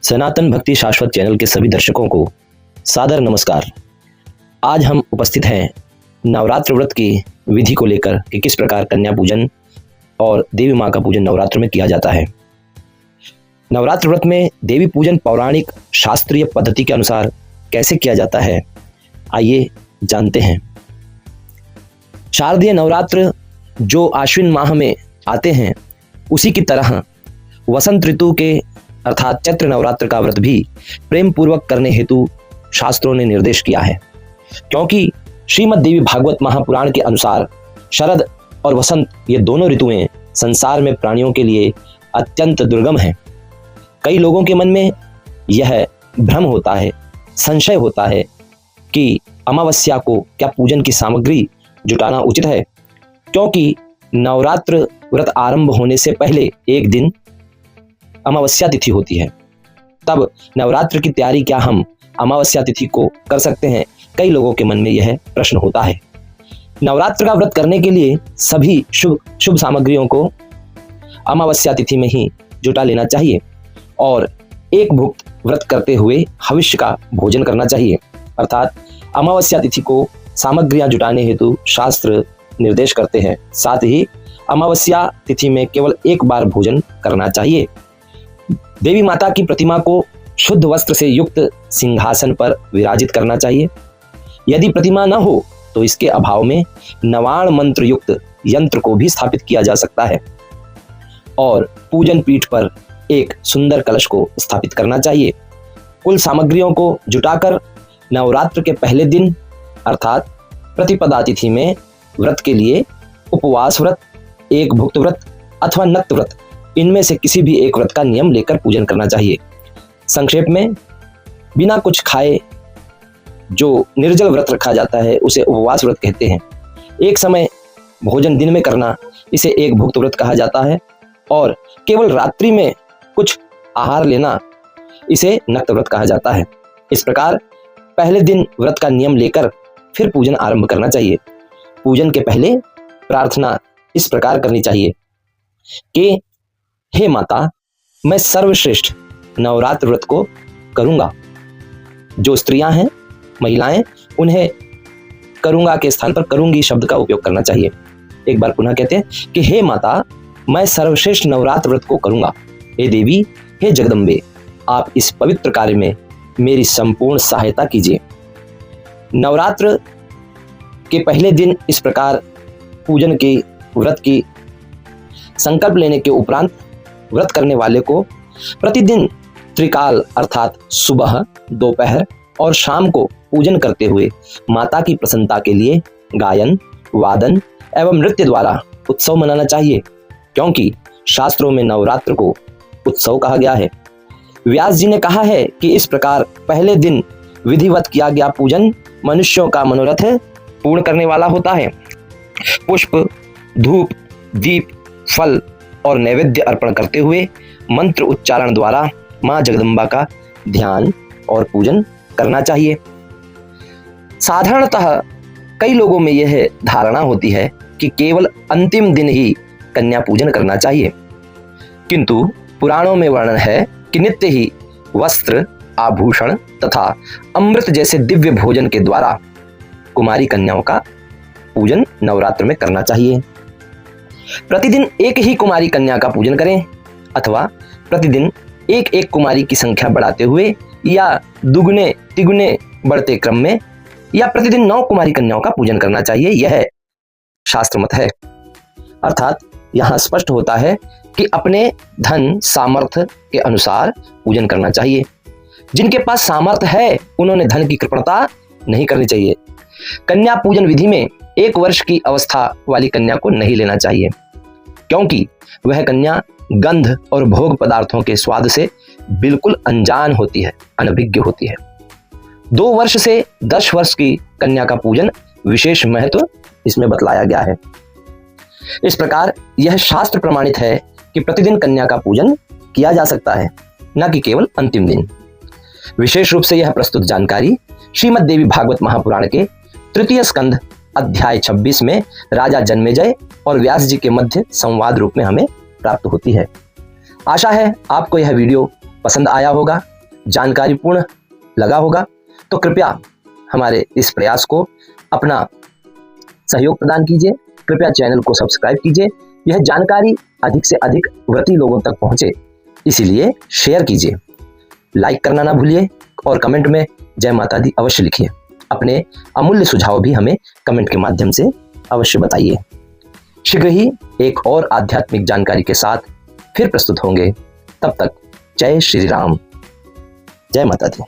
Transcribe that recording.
सनातन भक्ति शाश्वत चैनल के सभी दर्शकों को सादर नमस्कार। आज हम उपस्थित हैं नवरात्र व्रत की विधि को लेकर कि किस प्रकार कन्या पूजन और देवी माँ का पूजन नवरात्र में किया जाता है। नवरात्र व्रत में देवी पूजन पौराणिक शास्त्रीय पद्धति के अनुसार कैसे किया जाता है, आइए जानते हैं। शारदीय नवरात्र जो आश्विन माह में आते हैं, उसी की तरह वसंत ऋतु के अर्थात चैत्र नवरात्र का व्रत भी प्रेम पूर्वक करने हेतु शास्त्रों ने निर्देश किया है, क्योंकि श्रीमद् देवी भागवत महापुराण के अनुसार शरद और वसंत ये दोनों ऋतुएं संसार में प्राणियों के लिए अत्यंत दुर्गम हैं। कई लोगों के मन में यह भ्रम होता है, संशय होता है कि अमावस्या को क्या पूजन की सामग्री जुटाना उचित है, क्योंकि नवरात्र व्रत आरंभ होने से पहले एक दिन अमावस्या तिथि होती है। तब नवरात्र की तैयारी क्या हम अमावस्या तिथि को कर सकते हैं? कई लोगों के मन में यह प्रश्न होता है। नवरात्र का व्रत करने के लिए सभी शुभ सामग्रियों को अमावस्या तिथि में ही जुटा लेना चाहिए और एक भुक्त व्रत करते हुए हविष्य का भोजन करना चाहिए। अर्थात अमावस्या तिथि को सामग्रियां जुटाने हेतु शास्त्र निर्देश करते हैं। साथ ही अमावस्या तिथि में केवल एक बार भोजन करना चाहिए। देवी माता की प्रतिमा को शुद्ध वस्त्र से युक्त सिंहासन पर विराजित करना चाहिए। यदि प्रतिमा न हो तो इसके अभाव में नवाण मंत्र युक्त यंत्र को भी स्थापित किया जा सकता है और पूजन पीठ पर एक सुंदर कलश को स्थापित करना चाहिए। कुल सामग्रियों को जुटाकर नवरात्र के पहले दिन अर्थात प्रतिपदा तिथि में व्रत के लिए उपवास व्रत, एक भुक्त व्रत अथवा नक्त व्रत, इनमें से किसी भी एक व्रत का नियम लेकर पूजन करना चाहिए। संक्षेप में, बिना कुछ खाए जो निर्जल व्रत रखा जाता है उसे उपवास व्रत कहते हैं। एक समय भोजन दिन में करना इसे एक भुक्त व्रत कहा जाता है और केवल रात्रि में कुछ आहार लेना इसे नक्त व्रत कहा जाता है। इस प्रकार पहले दिन व्रत का नियम लेकर फिर पूजन आरंभ करना चाहिए। पूजन के पहले प्रार्थना इस प्रकार करनी चाहिए कि हे माता, मैं सर्वश्रेष्ठ नवरात्र व्रत को करूंगा। जो स्त्रियां हैं, महिलाएं, उन्हें करूंगा के स्थान पर करूंगी शब्द का उपयोग करना चाहिए। एक बार पुनः कहते हैं कि हे माता, मैं सर्वश्रेष्ठ नवरात्र व्रत को करूंगा। हे देवी, हे जगदम्बे, आप इस पवित्र कार्य में मेरी संपूर्ण सहायता कीजिए। नवरात्र के पहले दिन इस प्रकार पूजन की व्रत की संकल्प लेने के उपरांत व्रत करने वाले को प्रतिदिन त्रिकाल अर्थात सुबह, दोपहर और शाम को पूजन करते हुए माता की प्रसन्नता के लिए गायन, वादन एवं नृत्य द्वारा उत्सव मनाना चाहिए, क्योंकि शास्त्रों में नवरात्र को उत्सव कहा गया है। व्यास जी ने कहा है कि इस प्रकार पहले दिन विधिवत किया गया पूजन मनुष्यों का मनोरथ पूर्ण करने वाला होता है। पुष्प, धूप, दीप, फल और नैवेद्य अर्पण करते हुए मंत्र उच्चारण द्वारा मां जगदम्बा का ध्यान और पूजन करना चाहिए। साधारणतः कई लोगों में यह धारणा होती है कि केवल अंतिम दिन ही कन्या पूजन करना चाहिए, किंतु पुराणों में वर्णन है कि नित्य ही वस्त्र, आभूषण तथा अमृत जैसे दिव्य भोजन के द्वारा कुमारी कन्याओं का पूजन नवरात्र में करना चाहिए। प्रतिदिन एक ही कुमारी कन्या का पूजन करें अथवा प्रतिदिन एक एक कुमारी की संख्या बढ़ाते हुए या दुगुने तिगुने बढ़ते क्रम में या प्रतिदिन 9 कुमारी कन्याओं का पूजन करना चाहिए, यह शास्त्र मत है। अर्थात यहां स्पष्ट होता है कि अपने धन सामर्थ्य के अनुसार पूजन करना चाहिए। जिनके पास सामर्थ्य है उन्होंने धन की कृपणता नहीं करनी चाहिए। कन्या पूजन विधि में 1 वर्ष की अवस्था वाली कन्या को नहीं लेना चाहिए, क्योंकि वह कन्या गंध और भोग पदार्थों के स्वाद से बिल्कुल अनजान होती है, अनभिज्ञ होती है। 2 वर्ष से 10 वर्ष की कन्या का पूजन विशेष महत्व इसमें बतलाया गया है। इस प्रकार यह शास्त्र प्रमाणित है कि प्रतिदिन कन्या का पूजन किया जा सकता है, न कि केवल अंतिम दिन। विशेष रूप से यह प्रस्तुत जानकारी श्रीमद् देवी भागवत महापुराण के 3 स्कंध अध्याय 26 में राजा जन्मेजय और व्यास जी के मध्य संवाद रूप में हमें प्राप्त होती है। आशा है आपको यह वीडियो पसंद आया होगा। जानकारीपूर्ण लगा होगा तो कृपया हमारे इस प्रयास को अपना सहयोग प्रदान कीजिए। कृपया चैनल को सब्सक्राइब कीजिए। यह जानकारी अधिक से अधिक व्रती लोगों तक पहुंचे, इसीलिए शेयर कीजिए। लाइक करना ना भूलिए और कमेंट में जय माता दी अवश्य लिखिए। अपने अमूल्य सुझाव भी हमें कमेंट के माध्यम से अवश्य बताइए। शीघ्र ही एक और आध्यात्मिक जानकारी के साथ फिर प्रस्तुत होंगे। तब तक जय श्री राम, जय माता दी।